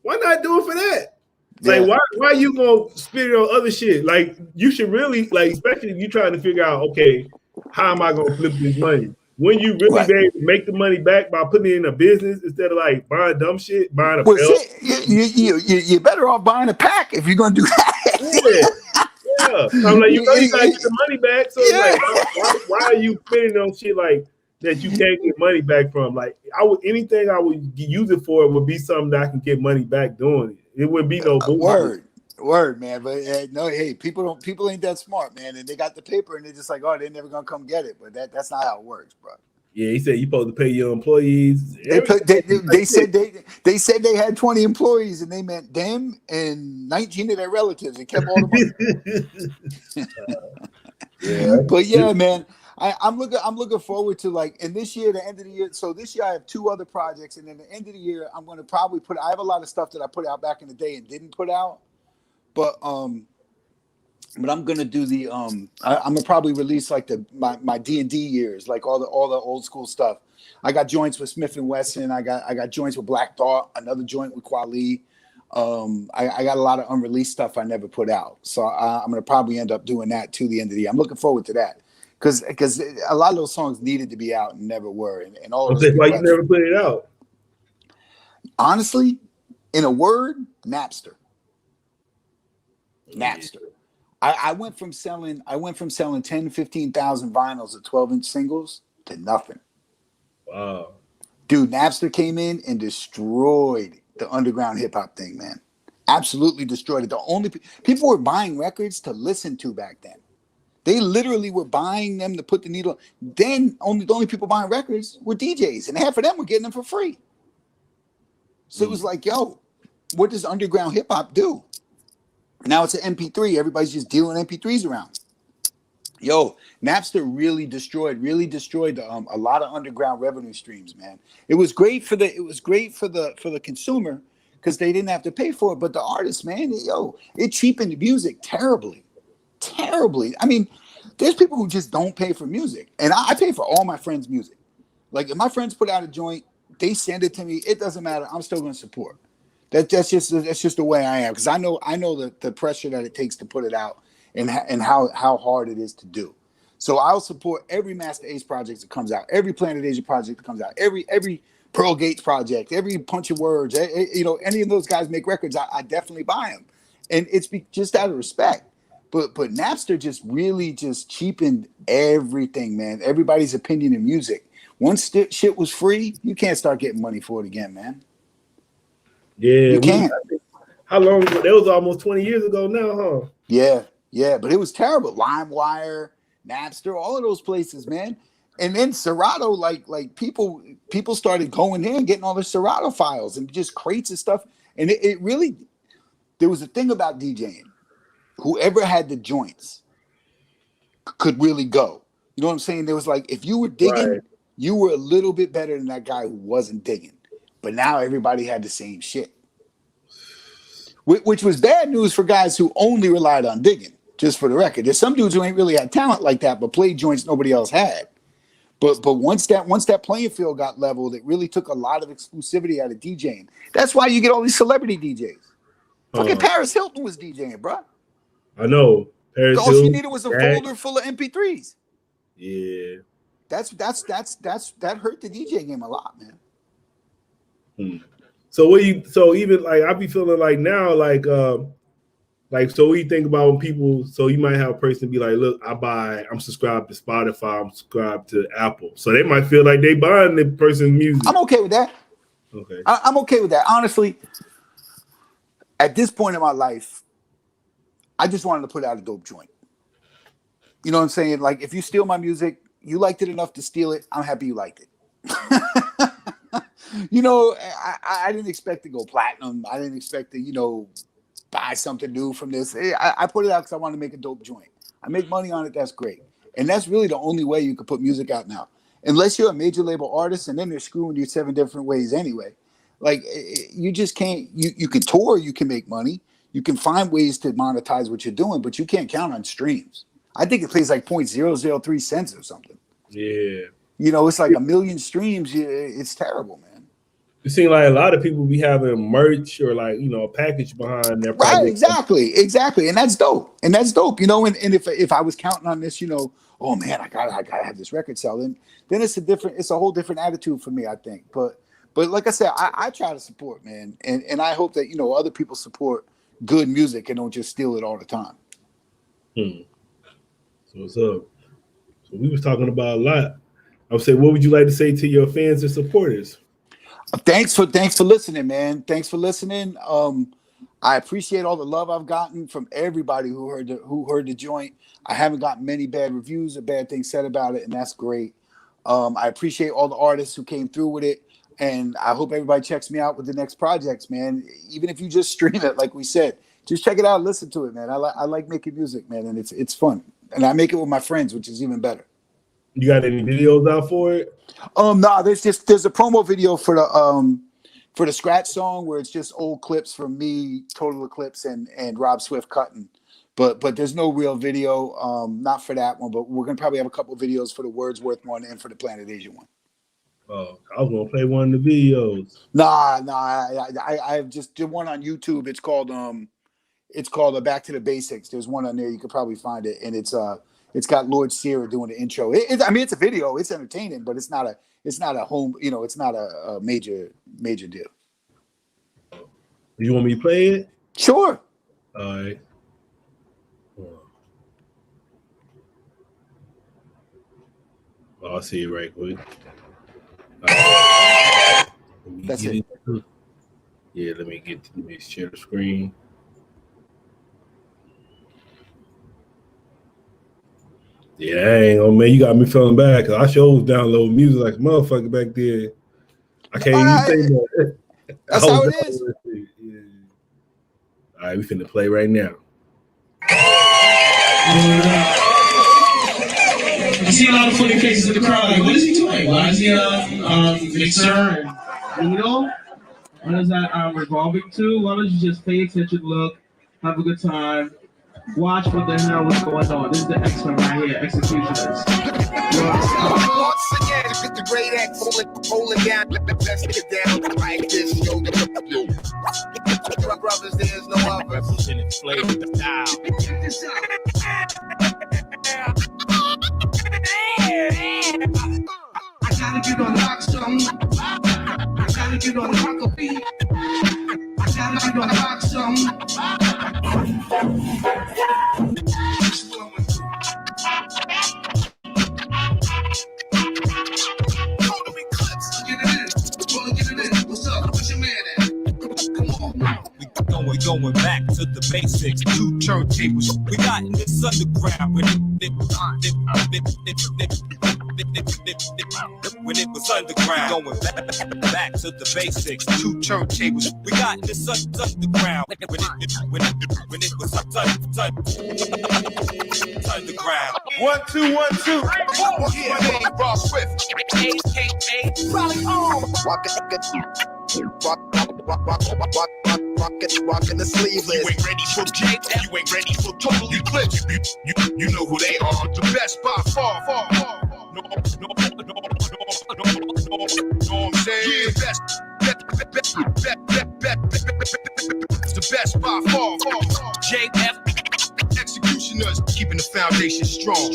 Why not do it for that? Like, why are you gonna spend it on other shit? Like, you should really, like, especially if you're trying to figure out, okay, how am I gonna flip this money? When you really be able to make the money back by putting it in a business instead of like buying dumb shit, buying a belt. You're better off buying a pack if you're gonna do that. Yeah. I'm like, you gotta get the money back. So it's like, why are you spending on shit like that you can't get money back from? Like, anything I would use it for would be something that I can get money back doing it. It wouldn't be no word, man. But no, hey, people ain't that smart, man. And they got the paper and they're just like, oh, they're never gonna come get it. But that's not how it works, bro. Yeah, he said you're supposed to pay your employees. They said they had 20 employees and they meant them and 19 of their relatives and kept all the money. But yeah, man, I'm looking forward to, like, and this year, the end of the year. So this year I have 2 other projects, and then the end of the year I'm going to probably I have a lot of stuff that I put out back in the day and didn't put out, but I'm gonna do the I'm gonna probably release like my D&D years, like all the old school stuff. I got joints with Smith and Wesson. I got joints with Black Thought. Another joint with Kweli. I got a lot of unreleased stuff I never put out, so I'm gonna probably end up doing that to the end of the year. I'm looking forward to that because a lot of those songs needed to be out and never were, and all. Why you never put it out? Honestly, in a word, Napster. I went from selling 10, 15,000 vinyls of 12-inch singles to nothing. Wow. Dude, Napster came in and destroyed the underground hip hop thing, man. Absolutely destroyed it. The only people were buying records to listen to back then. They literally were buying them to put the needle. Then the only people buying records were DJs, and half of them were getting them for free. So it was like, yo, what does underground hip hop do? Now it's an MP3. Everybody's just dealing MP3s around. Yo, Napster really destroyed a lot of underground revenue streams, man. It was great for the consumer because they didn't have to pay for it, but the artists, man, it cheapened the music terribly. I mean, there's people who just don't pay for music, and I pay for all my friends' music. Like, if my friends put out a joint, they send it to me. It doesn't matter. I'm still going to support. That's just the way I am, because I know the pressure that it takes to put it out and how hard it is to do. So I'll support every Masta Ace project that comes out, every Planet Asia project that comes out, every Pearl Gates project, every Punch of Words. Any of those guys make records, I definitely buy them, and it's just out of respect. But Napster just really just cheapened everything, man. Everybody's opinion in music. Once shit was free, you can't start getting money for it again, man. Yeah, you can't. How long ago? That was almost 20 years ago now, huh? Yeah, but it was terrible. LimeWire, Napster, all of those places, man. And then Serato, like people started going there and getting all the Serato files and just crates of stuff. And it really, there was a thing about DJing. Whoever had the joints could really go. You know what I'm saying? There was like, if you were digging, you were a little bit better than that guy who wasn't digging. But now everybody had the same shit, which was bad news for guys who only relied on digging. Just for the record, there's some dudes who ain't really had talent like that, but played joints nobody else had. But once that playing field got leveled, it really took a lot of exclusivity out of DJing. That's why you get all these celebrity DJs. Fucking Paris Hilton was DJing, bro. I know. All she needed was a folder full of MP3s. Yeah. That hurt the DJ game a lot, man. So even like I be feeling like now, like so what you think about when people, so you might have a person be like, look, I'm subscribed to Spotify, I'm subscribed to Apple. So they might feel like they buying the person's music. I'm okay with that. Okay. I'm okay with that. Honestly, at this point in my life, I just wanted to put out a dope joint. You know what I'm saying? Like, if you steal my music, you liked it enough to steal it, I'm happy you liked it. I didn't expect to go platinum. I didn't expect to, buy something new from this. I put it out because I want to make a dope joint. I make money on it. That's great. And that's really the only way you could put music out now. unless you're a major label artist, and then they're screwing you 7 different ways anyway. Like you just can't. You can tour, you can make money, you can find ways to monetize what you're doing, but you can't count on streams. I think it plays like 0.003 cents or something. Yeah. You know, it's like 1 million streams. It's terrible, man. It seems like a lot of people be having merch or like, you know, a package behind their Right, project. exactly. And that's dope. You know, and if I was counting on this, you know, oh man, I gotta have this record selling, then it's a whole different attitude for me, I think. But like I said, I try to support, man. And I hope that, you know, other people support good music and don't just steal it all the time. So what's up? So we was talking about a lot. I would say, what would you like to say to your fans and supporters? Thanks for listening, man. Thanks for listening. I appreciate all the love I've gotten from everybody who heard the joint. I haven't gotten many bad reviews or bad things said about it, and that's great. I appreciate all the artists who came through with it, and I hope everybody checks me out with the next projects, man. Even if you just stream it, like we said, just check it out, listen to it, man. I like making music, man, and it's fun, and I make it with my friends, which is even better. You got any videos out for it? No, there's a promo video for the Scratch song where it's just old clips from me, Total Eclipse, and Rob Swift cutting. But there's no real video, not for that one. But we're gonna probably have a couple of videos for the Wordsworth one and for the Planet Asia one. Oh, I was gonna play one of the videos. Nah, I just did one on YouTube. It's called Back to the Basics. There's one on there. You could probably find it, and it's got Lord Sierra doing the intro. I mean, it's a video. It's entertaining, but it's not a home. You know, it's not a major deal. You want me to play it? Sure. All right. I'll see it right quick. That's it. Yeah, let me share the screen. Yeah, man, you got me feeling bad because I sure was downloading music like a motherfucker back there. I can't even say that. That's how it is. Yeah. All right, we finna play right now. I see a lot of funny faces in the crowd. Like, what is he doing? Why is he mixer and needle? What is that revolving to? Why don't you just pay attention, look, have a good time, watch what the hell is going on? This is the X-Men right here, Executioners. Once again, it's the great X holding down. Let's get down like this. Yo, brothers, there's no other. Representing flavor, the style. Check this out. I gotta get on rock zone. I gotta get on rock beat. I gotta get on rock zone. What's up? What's your man at? Come on. We going back to the basics. 2 turntables. We got in this underground when it was underground. Going back to the basics. 2 turntables. We got in this underground when it was underground. 1 2 1 2. What's my name? Rob Swift. Rockin' the sleeveless. You ain't ready for Jake. You ain't ready for Total Eclipse. You know who they are. The best by far. No, I'm saying? Yeah, the best by far. JF Executioners, keeping the foundation strong.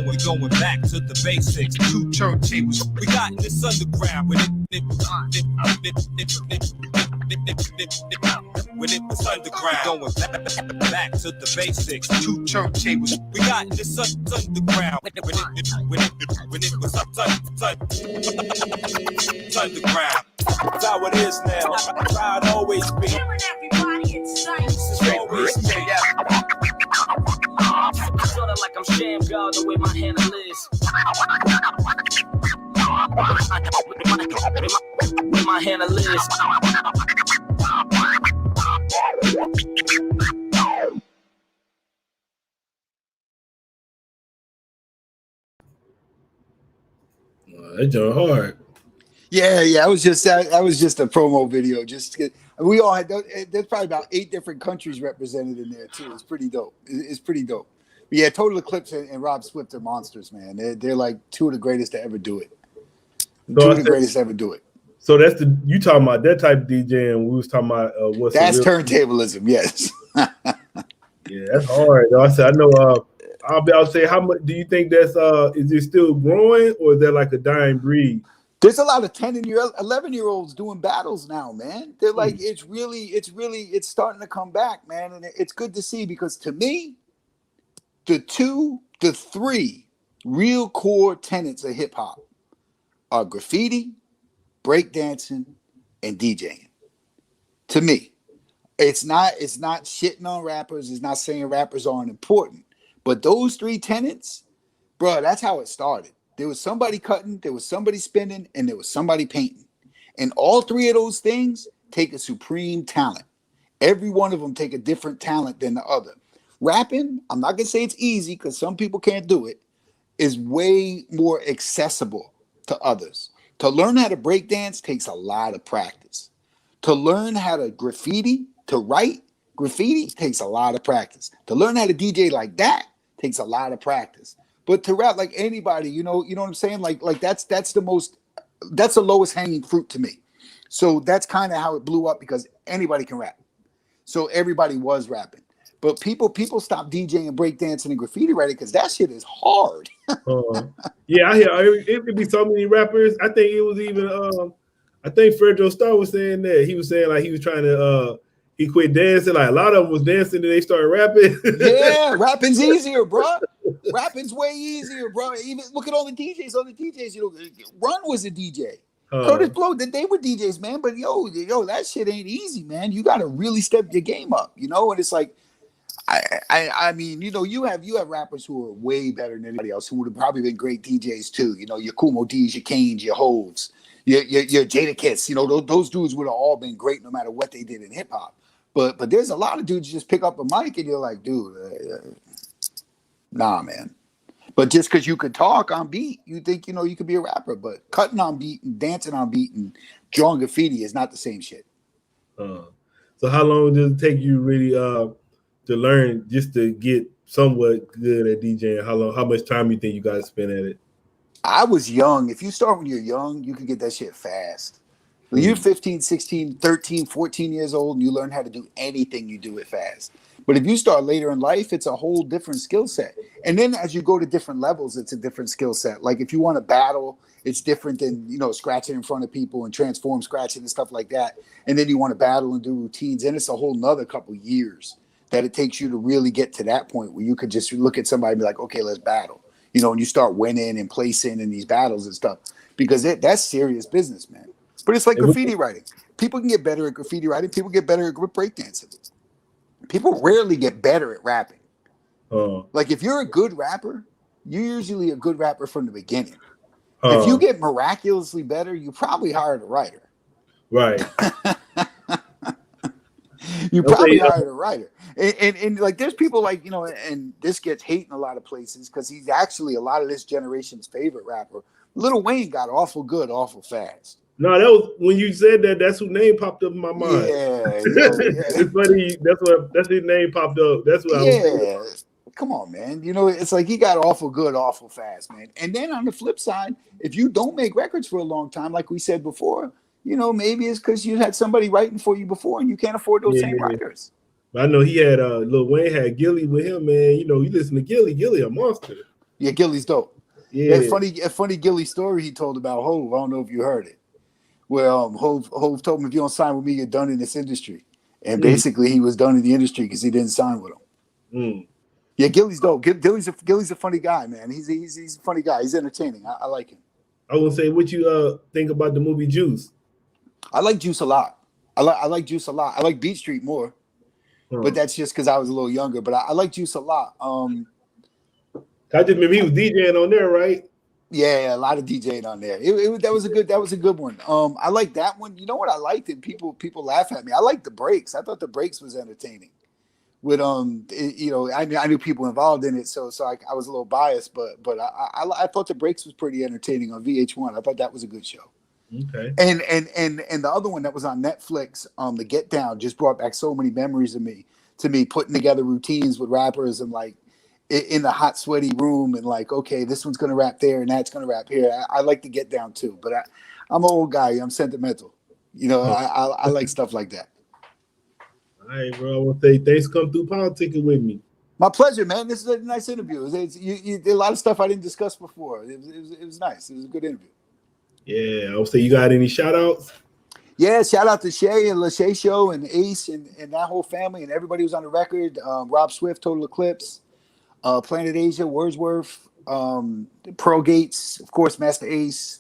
We going back to the basics. 2 turntables. We got in this underground when it was underground. Going back to the basics. 2 turntables. We got in this underground when it was underground. That's how it is now. That's how it always be. Killing everybody in sight. This is always me. Sorta like I'm Sham God the way my handle is. With my handle is. That joint hard. Yeah, that was just a promo video. We all had there's probably about 8 different countries represented in there too. It's pretty dope. It's pretty dope. But yeah, Total Eclipse and Rob Swift are monsters, man. They're like 2 of the greatest to ever do it. So 2 of the greatest to ever do it. So that's you talking about that type of DJ, and we was talking about that's turntablism. Yes. Yeah, that's hard. Though. I know. I'll say, how much do you think that's? Is it still growing, or is that like a dying breed? There's a lot of 10 and 11-year-olds doing battles now, man. They're like, it's starting to come back, man. And it's good to see, because to me, the 3 real core tenets of hip hop are graffiti, breakdancing, and DJing. To me, it's not shitting on rappers. It's not saying rappers aren't important, but those 3 tenets, bro, that's how it started. There was somebody cutting, there was somebody spinning, and there was somebody painting. And all 3 of those things take a supreme talent. Every one of them take a different talent than the other. Rapping, I'm not going to say it's easy, because some people can't do it, is way more accessible to others. To learn how to break dance takes a lot of practice. To learn how to write graffiti takes a lot of practice. To learn how to DJ like that takes a lot of practice. But to rap like anybody, you know what I'm saying? Like that's the lowest hanging fruit to me. So that's kind of how it blew up, because anybody can rap. So everybody was rapping. But people stopped DJing and breakdancing and graffiti writing, because that shit is hard. Yeah, I hear it could be so many rappers. I think it was even I think Fredro Starr was saying that. He was saying like he was trying to he quit dancing. Like a lot of them was dancing and they started rapping. Yeah, rapping's easier, bro. Rapping's way easier, bro. Even look at all the DJs. Run was a DJ. Curtis Blow, they were DJs, man. But yo, that shit ain't easy, man. You got to really step your game up, And it's like, I mean, you have rappers who are way better than anybody else, who would have probably been great DJs too. Your Kumo D's, your Kanes, your Hoves, your Jada Kiss. Those dudes would have all been great no matter what they did in hip hop. But there's a lot of dudes just pick up a mic and you're like, dude, nah, man. But just because you could talk on beat, you think you could be a rapper. But cutting on beat and dancing on beat and drawing graffiti is not the same shit. So how long does it take you really to learn, just to get somewhat good at DJing? How much time you think you got to spend at it? I was young. If you start when you're young, you can get that shit fast. When you're 15, 16, 13, 14 years old, and you learn how to do anything, you do it fast. But if you start later in life, it's a whole different skill set. And then as you go to different levels, it's a different skill set. Like if you want to battle, it's different than, scratching in front of people and transform scratching and stuff like that. And then you want to battle and do routines. And it's a whole nother couple years that it takes you to really get to that point where you could just look at somebody and be like, okay, let's battle. And you start winning and placing in these battles and stuff, because that's serious business, man. But it's like graffiti writing. People can get better at graffiti writing. People get better at breakdancing. People rarely get better at rapping. Like if you're a good rapper, you're usually a good rapper from the beginning. If you get miraculously better, you probably hired a writer. Right. You probably hired a writer. And like there's people like, and this gets hate in a lot of places because he's actually a lot of this generation's favorite rapper. Lil Wayne got awful good, awful fast. No, that was when you said that. That's whose name popped up in my mind. Yeah. It's funny. That's his name popped up. That's what I was thinking. Come on, man. It's like he got awful good, awful fast, man. And then on the flip side, if you don't make records for a long time, like we said before, maybe it's because you had somebody writing for you before and you can't afford those same writers. I know he had Lil Wayne had Gilly with him, man. You listen to Gilly a monster. Yeah, Gilly's dope. Yeah, a funny Gilly story he told about Hove. I don't know if you heard it. Well, Hove told him, if you don't sign with me, you're done in this industry. And basically, he was done in the industry because he didn't sign with him. Yeah, Gilly's dope. Gilly's a funny guy, man. He's a funny guy. He's entertaining. I like him. I will say, what you think about the movie Juice? I like Juice a lot. I like Juice a lot. I like Beat Street more, but that's just because I was a little younger. But I like Juice a lot. I just remember he was DJing on there, right? Yeah, a lot of DJing on there. That was a good one. I like that one. You know what I liked? And people laugh at me. I like the breaks. I thought the breaks was entertaining. with you know, I knew people involved in it, so I was a little biased, but I thought the breaks was pretty entertaining on VH1. I thought that was a good show. Okay. And the other one that was on Netflix, the Get Down, just brought back so many memories to me putting together routines with rappers and like in the hot sweaty room and like, okay, this one's gonna rap there and that's gonna rap here. I like to Get Down too, but I'm an old guy. I'm sentimental. You know, I like stuff like that. All right, bro. I want to say thanks for coming through politicking with me. My pleasure, man. This is a nice interview. You did a lot of stuff I didn't discuss before. It was nice. It was a good interview. Yeah, I'll say you got any shout outs? Yeah, shout out to Shay and Lachey Show and Ace and that whole family and everybody who's on the record. Rob Swift, Total Eclipse, Planet Asia, Wordsworth, Pearl Gates, of course, Masta Ace.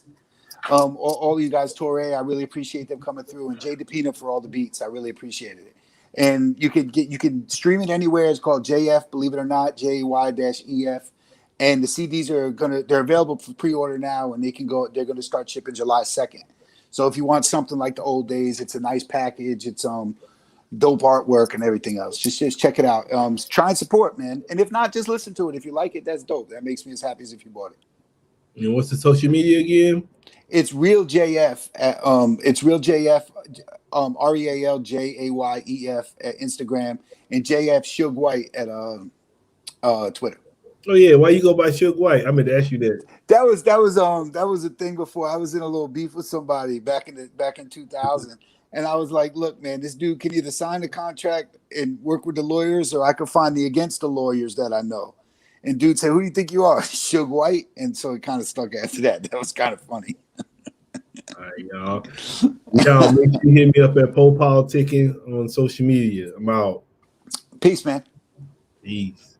All you guys, Torae, I really appreciate them coming through, and Jay DePina for all the beats. I really appreciated it. And you can stream it anywhere. It's called JF, believe it or not, JY-EF. And the CDs they're available for pre-order now, and they're gonna start shipping July 2nd. So if you want something like the old days, it's a nice package. It's dope artwork and everything else. Just check it out. Try and support, man. And if not, just listen to it. If you like it, that's dope. That makes me as happy as if you bought it. And what's the social media again? It's Real JF. It's Real JF. RealJayef at Instagram, and JF Suge White at Twitter. Oh yeah, why you go by Suge White? I meant to ask you that. That was a thing before. I was in a little beef with somebody back in 2000, and I was like, "Look, man, this dude can either sign the contract and work with the lawyers, or I could find the against the lawyers that I know." And dude said, "Who do you think you are, Suge White?" And so it kind of stuck after that. That was kind of funny. All right, y'all. Y'all make sure you hit me up at Politickin on social media. I'm out. Peace, man. Peace.